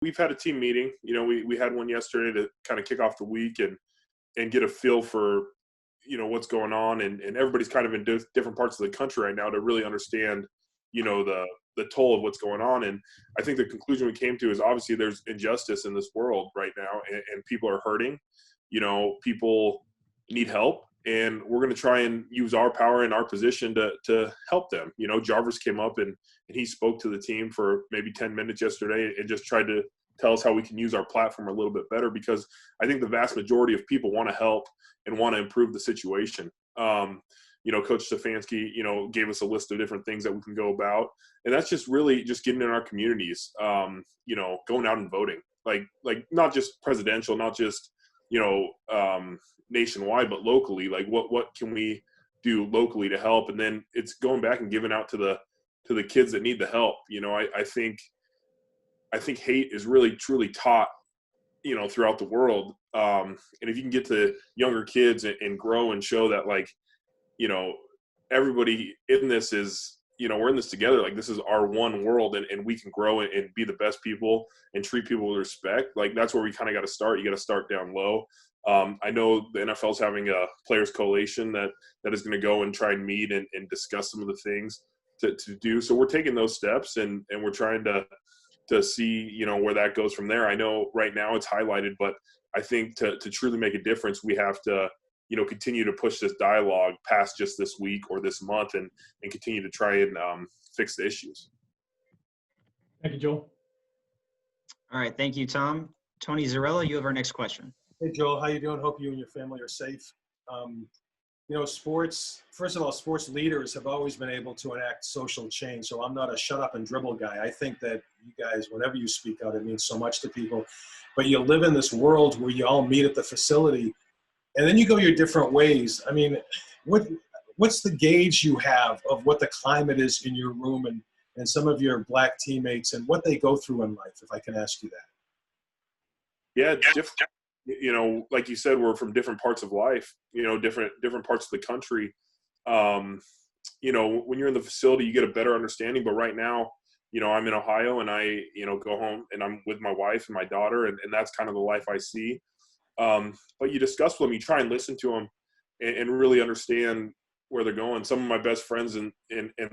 we've had a team meeting. We had one yesterday to kind of kick off the week and get a feel for, what's going on. And everybody's kind of in different parts of the country right now to really understand, the toll of what's going on. And I think the conclusion we came to is obviously there's injustice in this world right now, and people are hurting. People need help, and we're going to try and use our power and our position to help them. Jarvis came up and he spoke to the team for maybe 10 minutes yesterday and just tried to tell us how we can use our platform a little bit better, because I think the vast majority of people want to help and want to improve the situation. Coach Stefanski, gave us a list of different things that we can go about. And that's just really just getting in our communities, going out and voting, like not just presidential, not just, nationwide, but locally. Like what can we do locally to help? And then it's going back and giving out to the kids that need the help. I think hate is really truly taught, throughout the world. And if you can get to younger kids and grow and show that, like, everybody in this is, we're in this together. Like, this is our one world, and we can grow and be the best people and treat people with respect. Like, that's where we kind of got to start. You got to start down low. I know the NFL is having a players coalition that is going to go and try and meet and discuss some of the things to do. So we're taking those steps, and we're trying to see, where that goes from there. I know right now it's highlighted, but I think to truly make a difference, we have to, continue to push this dialogue past just this week or this month, and continue to try and fix the issues. Thank you, Joel. All right. Thank you, Tom. Tony Zarella, you have our next question. Hey, Joel, how you doing? Hope you and your family are safe. Sports, first of all, sports leaders have always been able to enact social change. So I'm not a shut up and dribble guy. I think that you guys, whenever you speak out, it means so much to people. But you live in this world where you all meet at the facility, and then you go your different ways. I mean, what's the gauge you have of what the climate is in your room and some of your black teammates and what they go through in life, if I can ask you that? Yeah, it's different. Like you said, we're from different parts of life, different parts of the country. When you're in the facility, you get a better understanding. But right now, I'm in Ohio, and I, go home and I'm with my wife and my daughter, and that's kind of the life I see. But you discuss with them, you try and listen to them and really understand where they're going. Some of my best friends in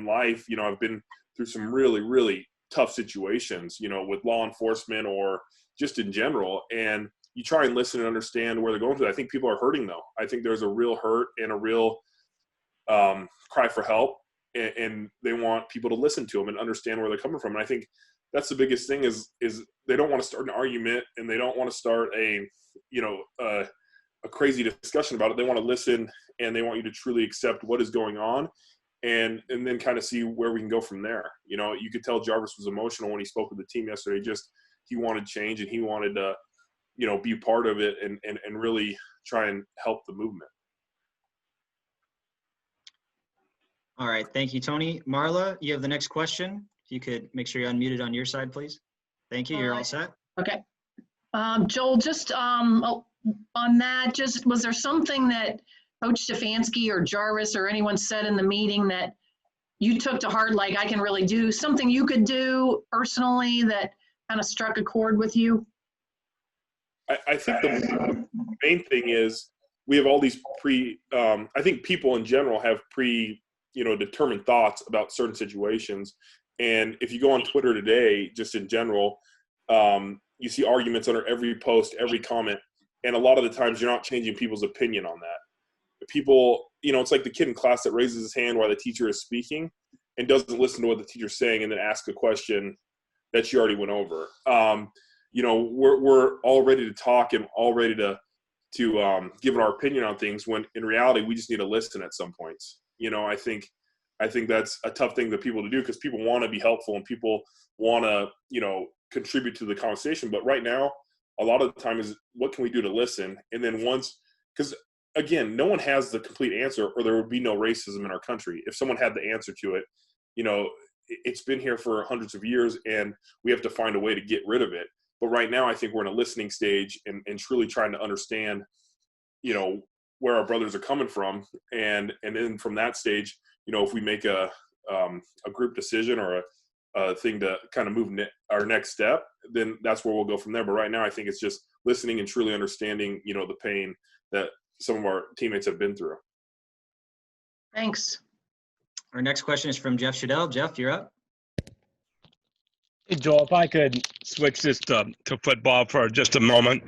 life, I've been through some really, really tough situations, with law enforcement or just in general. And you try and listen and understand where they're going to. I think people are hurting, though. I think there's a real hurt and a real cry for help, and they want people to listen to them and understand where they're coming from. And I think that's the biggest thing is they don't want to start an argument, and they don't want to start a crazy discussion about it. They want to listen, and they want you to truly accept what is going on, and then kind of see where we can go from there. You could tell Jarvis was emotional when he spoke with the team yesterday. Just he wanted change, and he wanted to be part of it and really try and help the movement. All right. Thank you, Tony. Marla, you have the next question. If you could make sure you're unmuted on your side, please. Thank you. You're all set. Okay. Joel, just on that, was there something that Coach Stefanski or Jarvis or anyone said in the meeting that you took to heart, like, I can really do something you could do personally that kind of struck a chord with you? I think the main thing is we have all these I think people in general have determined thoughts about certain situations. And if you go on Twitter today, just in general, you see arguments under every post, every comment. And a lot of the times you're not changing people's opinion on that. People, it's like the kid in class that raises his hand while the teacher is speaking and doesn't listen to what the teacher's saying and then ask a question that she already went over. We're all ready to talk and all ready to give our opinion on things, when in reality we just need to listen at some points. I think that's a tough thing for people to do, because people want to be helpful and people want to contribute to the conversation. But right now, a lot of the time is, what can we do to listen? And then because again, no one has the complete answer, or there would be no racism in our country. If someone had the answer to it, it's been here for hundreds of years, and we have to find a way to get rid of it. But right now, I think we're in a listening stage and truly trying to understand, where our brothers are coming from. And then from that stage, if we make a group decision or thing to kind of move our next step, then that's where we'll go from there. But right now, I think it's just listening and truly understanding, the pain that some of our teammates have been through. Thanks. Our next question is from Jeff Shadell. Jeff, you're up. Hey, Joel, if I could switch this to football for just a moment.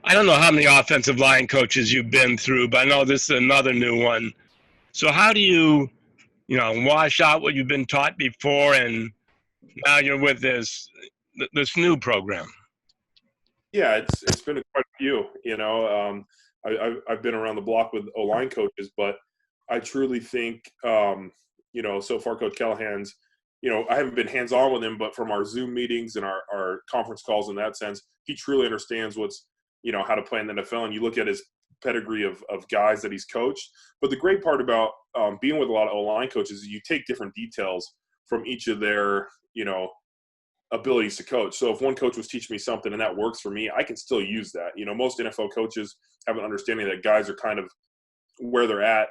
I don't know how many offensive line coaches you've been through, but I know this is another new one. So how do you wash out what you've been taught before, and now you're with this new program? Yeah, it's been quite a few. I've been around the block with O-line coaches, but I truly think, so far Coach Callahan's, I haven't been hands-on with him, but from our Zoom meetings and our conference calls in that sense, he truly understands how to play in the NFL. And you look at his pedigree of guys that he's coached. But the great part about being with a lot of O-line coaches is you take different details from each of their, abilities to coach. So if one coach was teaching me something and that works for me, I can still use that. Most NFL coaches have an understanding that guys are kind of where they're at,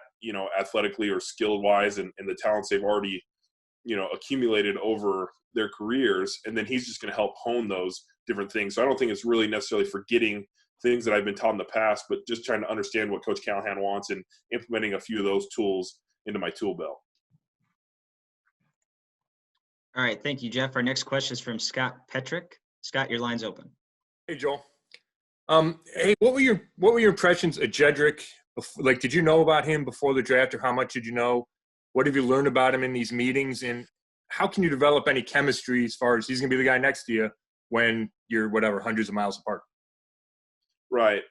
athletically or skill wise, and the talents they've already, accumulated over their careers. And then he's just going to help hone those different things. So I don't think it's really necessarily forgetting things that I've been taught in the past, but just trying to understand what Coach Callahan wants and implementing a few of those tools into my tool belt. All right. Thank you, Jeff. Our next question is from Scott Petrick. Scott, your line's open. Hey, Joel. Hey, what were your impressions of Jedrick? Like, did you know about him before the draft, or how much did you know? What have you learned about him in these meetings, and how can you develop any chemistry as far as he's going to be the guy next to you when you're hundreds of miles apart? Right.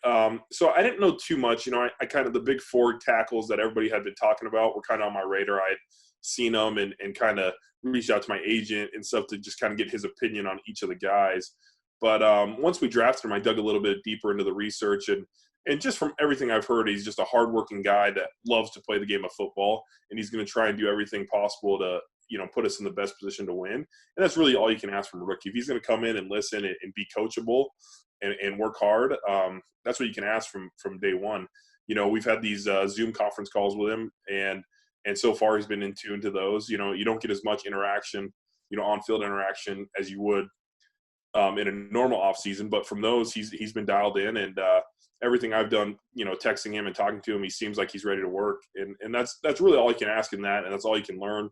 So I didn't know too much. I kind of, the big four tackles that everybody had been talking about were kind of on my radar. I had seen them and kind of reached out to my agent and stuff to just kind of get his opinion on each of the guys. But once we drafted him, I dug a little bit deeper into the research, and just from everything I've heard, he's just a hardworking guy that loves to play the game of football, and he's going to try and do everything possible to, put us in the best position to win. And that's really all you can ask from a rookie. If he's going to come in and listen and be coachable and work hard, that's what you can ask from day one. We've had these Zoom conference calls with him, and so far he's been in tune to those. You don't get as much interaction, on-field interaction as you would in a normal off season, but from those he's been dialed in, and everything I've done, texting him and talking to him, he seems like he's ready to work, and that's really all you can ask in that, and that's all you can learn.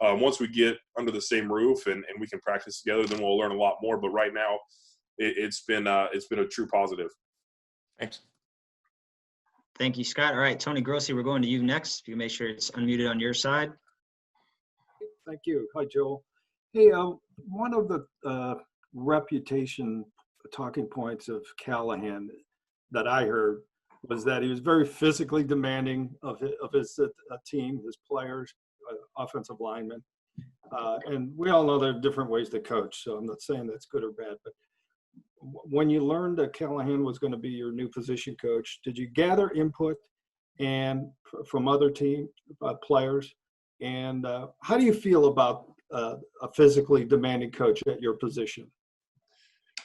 Once we get under the same roof and we can practice together, then we'll learn a lot more. But right now, it's been a true positive. Thanks. Thank you, Scott. All right, Tony Grossi, we're going to you next. If you make sure it's unmuted on your side. Thank you. Hi, Joel. Hey, one of the reputation talking points of Callahan that I heard was that he was very physically demanding of his team, his players, offensive linemen. And we all know there are different ways to coach, so I'm not saying that's good or bad. But when you learned that Callahan was going to be your new position coach, did you gather input and from other team players? And how do you feel about a physically demanding coach at your position?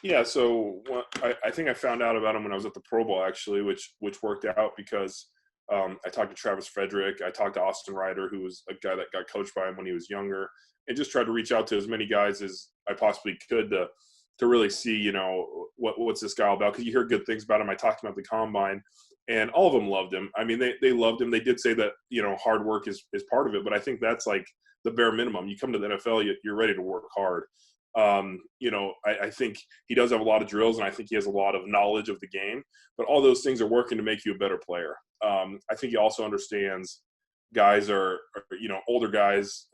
Yeah, so I think I found out about him when I was at the Pro Bowl, actually, which worked out because I talked to Travis Frederick. I talked to Austin Ryder, who was a guy that got coached by him when he was younger, and just tried to reach out to as many guys as I possibly could to really see, what's this guy all about, because you hear good things about him. I talked to him at the Combine, and all of them loved him. I mean, they loved him. They did say that, hard work is part of it, but I think that's like the bare minimum. You come to the NFL, you're ready to work hard. I think he does have a lot of drills, and I think he has a lot of knowledge of the game, but all those things are working to make you a better player. I think he also understands guys are older guys,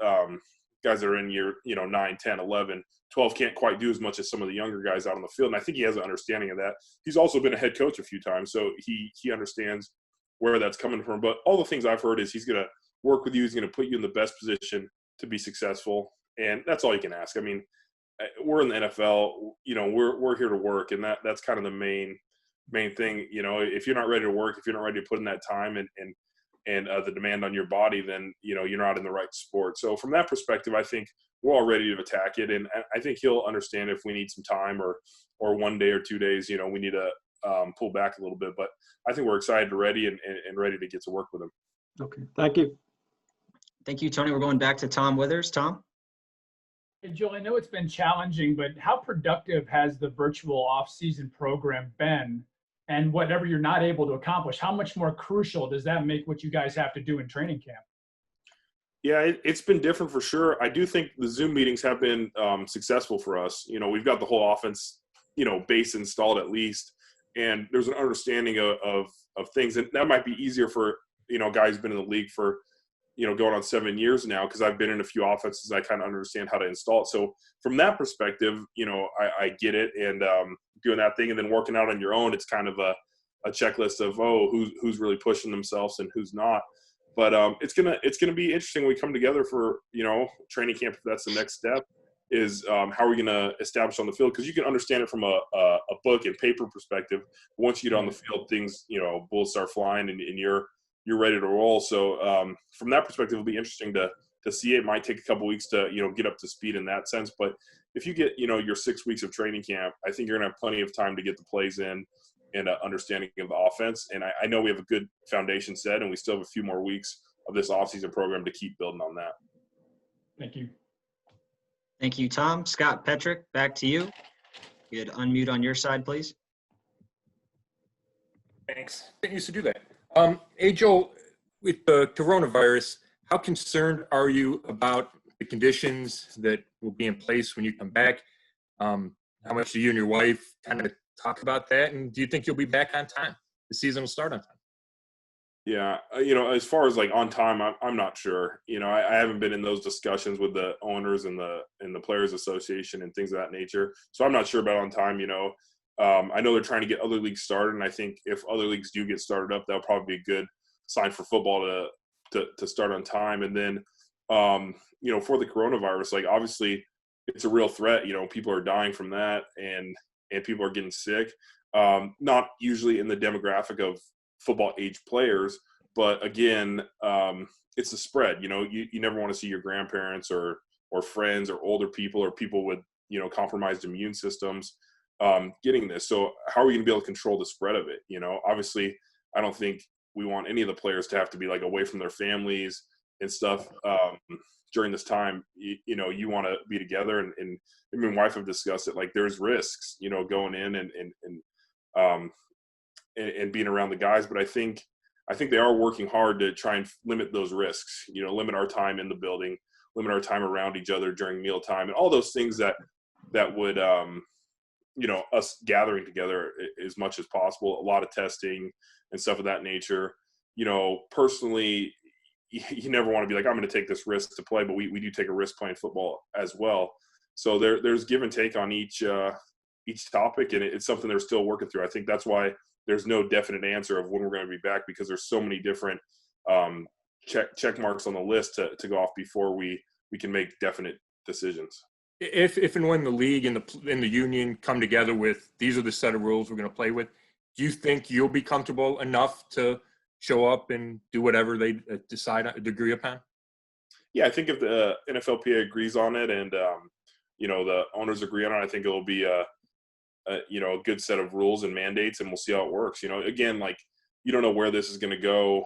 guys that are in year, 9, 10, 11, 12 can't quite do as much as some of the younger guys out on the field. And I think he has an understanding of that. He's also been a head coach a few times, so he understands where that's coming from. But all the things I've heard is he's going to work with you. He's going to put you in the best position to be successful. And that's all you can ask. I mean, we're in the NFL, we're here to work, and that's kind of the main thing. If you're not ready to work, if you're not ready to put in that time and the demand on your body, then you're not in the right sport. So from that perspective, I think we're all ready to attack it, and I think he'll understand if we need some time or 1 day or 2 days. We need to pull back a little bit, but I think we're excited, ready, and ready to get to work with him. Okay, thank you. Thank you, Tony. We're going back to Tom Withers. Tom. Hey, Joel, I know it's been challenging, but how productive has the virtual off-season program been? And whatever you're not able to accomplish, how much more crucial does that make what you guys have to do in training camp? Yeah, it's been different for sure. I do think the Zoom meetings have been successful for us. We've got the whole offense, base installed at least, and there's an understanding of things, and that might be easier for guys who've been in the league for going on 7 years now, because I've been in a few offenses. I kind of understand how to install it. So from that perspective, I get it, and doing that thing and then working out on your own, it's kind of a checklist of who's really pushing themselves and who's not. But it's gonna be interesting when we come together for training camp. If that's the next step, is how are we gonna establish on the field? Because you can understand it from a book and paper perspective. Once you get on the field, things bullets start flying and you're ready to roll. So from that perspective, it'll be interesting to see. It might take a couple weeks to get up to speed in that sense. But if you get your 6 weeks of training camp, I think you're gonna have plenty of time to get the plays in and understanding of the offense. And I know we have a good foundation set, and we still have a few more weeks of this offseason program to keep building on that. Thank you. Thank you, Tom. Scott Petrick, back to you. You could unmute on your side, please. Thanks. Didn't used to do that. Hey, Joel, with the coronavirus, how concerned are you about the conditions that will be in place when you come back? How much do you and your wife kind of talk about that? And do you think you'll be back on time? The season will start on time. Yeah, as far as like on time, I'm not sure. I haven't been in those discussions with the owners and the Players Association and things of that nature. So I'm not sure about on time. I know they're trying to get other leagues started, and I think if other leagues do get started up, that'll probably be a good sign for football to start on time. And then, for the coronavirus, like obviously it's a real threat. People are dying from that, and people are getting sick. Not usually in the demographic of football age players, but again, it's a spread. You never want to see your grandparents or friends or older people or people with compromised immune systems getting this. So how are we going to be able to control the spread of it? Obviously, I don't think we want any of the players to have to be like away from their families and stuff during this time. You want to be together, and me and my wife have discussed it. Like there's risks, going in and being around the guys, but I think they are working hard to try and limit those risks. Limit our time in the building, limit our time around each other during mealtime, and all those things that would us gathering together as much as possible. A lot of testing and stuff of that nature. Personally, you never want to be like, I'm going to take this risk to play, but we do take a risk playing football as well. So there's give and take on each topic, and it's something they're still working through. I think that's why there's no definite answer of when we're going to be back, because there's so many different check marks on the list to go off before we can make definite decisions. If and when the league and the union come together with these are the set of rules we're going to play with, do you think you'll be comfortable enough to show up and do whatever they decide agree upon? Yeah, I think if the NFLPA agrees on it and the owners agree on it, I think it'll be a good set of rules and mandates, and we'll see how it works. Again, like you don't know where this is going to go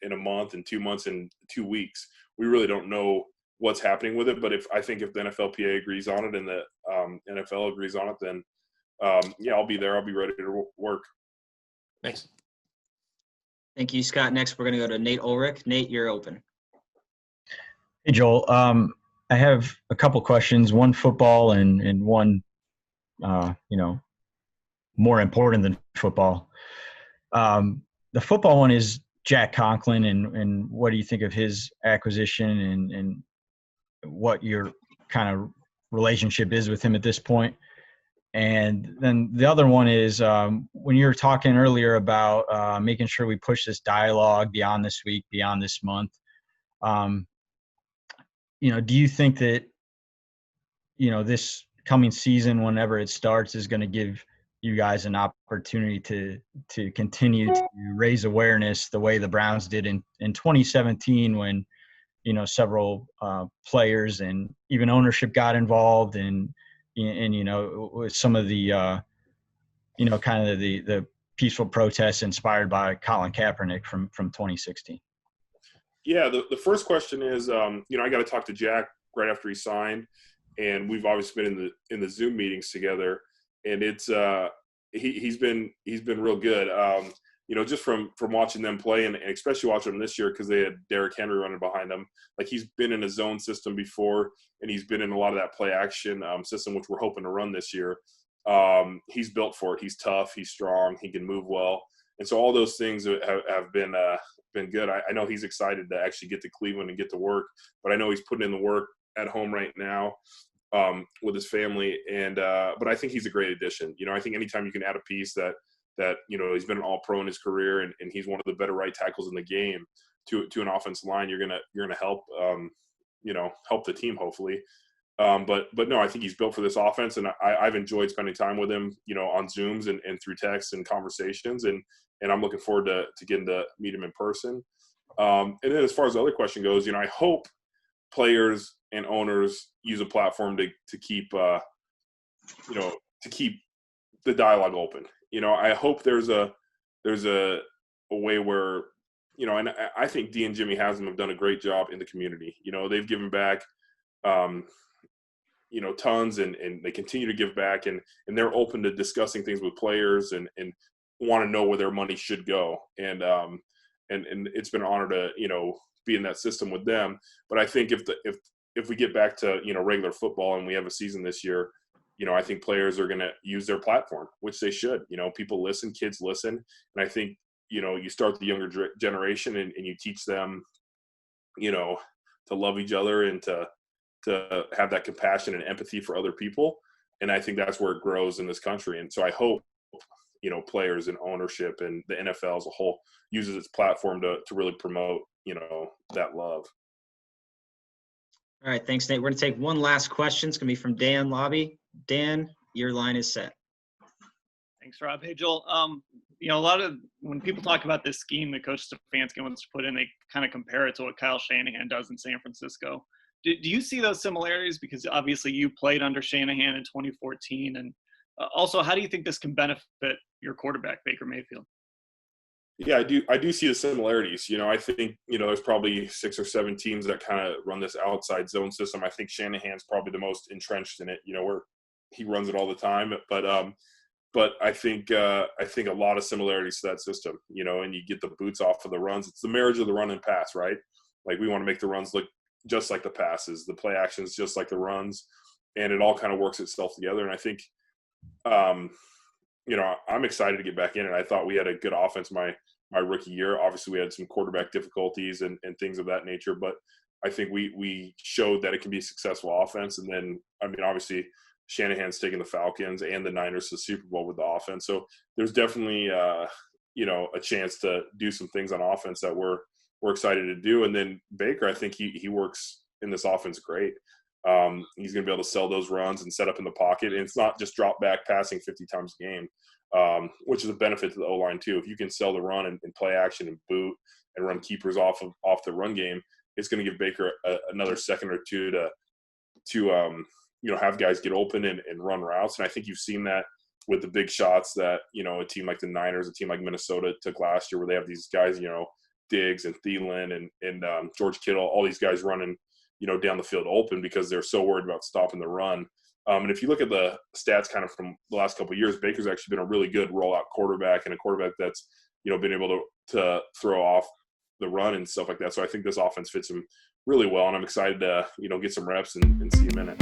in a month and 2 months and 2 weeks. We really don't know what's happening with it. But I think if the NFLPA agrees on it and the NFL agrees on it, then I'll be there. I'll be ready to work. Thanks. Thank you, Scott. Next, we're going to go to Nate Ulrich. Nate, you're open. Hey, Joel. I have a couple questions, one football and one, more important than football. The football one is Jack Conklin, and what do you think of his acquisition and what your kind of relationship is with him at this point? And then the other one is when you were talking earlier about making sure we push this dialogue beyond this week, beyond this month, do you think that, this coming season, whenever it starts, is going to give you guys an opportunity to continue to raise awareness the way the Browns did in 2017 when, several players and even ownership got involved and with some of the, kind of the peaceful protests inspired by Colin Kaepernick from 2016? Yeah, the first question is, I got to talk to Jack right after he signed, and we've obviously been in the Zoom meetings together, and it's he's been real good. Just from watching them play, and especially watching them this year because they had Derrick Henry running behind them. Like, he's been in a zone system before, and he's been in a lot of that play action system, which we're hoping to run this year. He's built for it. He's tough. He's strong. He can move well. And so all those things have been good. I know he's excited to actually get to Cleveland and get to work, but I know he's putting in the work at home right now with his family. And but I think he's a great addition. I think anytime you can add a piece that he's been an all-pro in his career, and he's one of the better right tackles in the game to an offensive line, you're gonna help help the team hopefully. But no, I think he's built for this offense, and I've enjoyed spending time with him, on Zooms and through texts and conversations, and I'm looking forward to getting to meet him in person. And then as far as the other question goes, I hope players and owners use a platform to keep the dialogue open. I hope there's a way where, and I think Dee and Jimmy Haslam have done a great job in the community. They've given back, tons, and they continue to give back, and they're open to discussing things with players and want to know where their money should go. And it's been an honor to, be in that system with them. But I think if we get back to, regular football and we have a season this year, I think players are going to use their platform, which they should. People listen, kids listen. And I think, you start the younger generation and you teach them, to love each other and to have that compassion and empathy for other people. And I think that's where it grows in this country. And so I hope, players and ownership and the NFL as a whole uses its platform to really promote, that love. All right. Thanks, Nate. We're going to take one last question. It's going to be from Dan Lobby. Dan, your line is set. Thanks, Rob. Hey, Joel. A lot of when people talk about this scheme that Coach Stefanski wants to put in, they kind of compare it to what Kyle Shanahan does in San Francisco. Do you see those similarities? Because obviously you played under Shanahan in 2014. And also, how do you think this can benefit your quarterback, Baker Mayfield? Yeah, I do see the similarities. I think, there's probably 6 or 7 teams that kind of run this outside zone system. I think Shanahan's probably the most entrenched in it, where he runs it all the time. But I think a lot of similarities to that system, and you get the boots off of the runs. It's the marriage of the run and pass, right? Like, we want to make the runs look just like the passes, the play actions just like the runs, and it all kind of works itself together. And I think, I'm excited to get back in it. I thought we had a good offense my rookie year. Obviously, we had some quarterback difficulties and things of that nature, but I think we showed that it can be a successful offense. And then, obviously, Shanahan's taking the Falcons and the Niners to the Super Bowl with the offense. So there's definitely, a chance to do some things on offense that we're excited to do. And then Baker, I think he works in this offense great. He's going to be able to sell those runs and set up in the pocket. And it's not just drop back passing 50 times a game, which is a benefit to the O-line too. If you can sell the run and play action and boot and run keepers off the run game, it's going to give Baker another second or two to have guys get open and run routes. And I think you've seen that with the big shots that, a team like the Niners, a team like Minnesota took last year, where they have these guys, Diggs and Thielen and George Kittle, all these guys running, down the field open because they're so worried about stopping the run. And if you look at the stats kind of from the last couple of years, Baker's actually been a really good rollout quarterback and a quarterback that's, been able to throw off the run and stuff like that. So I think this offense fits him really well, and I'm excited to, get some reps and see him in it.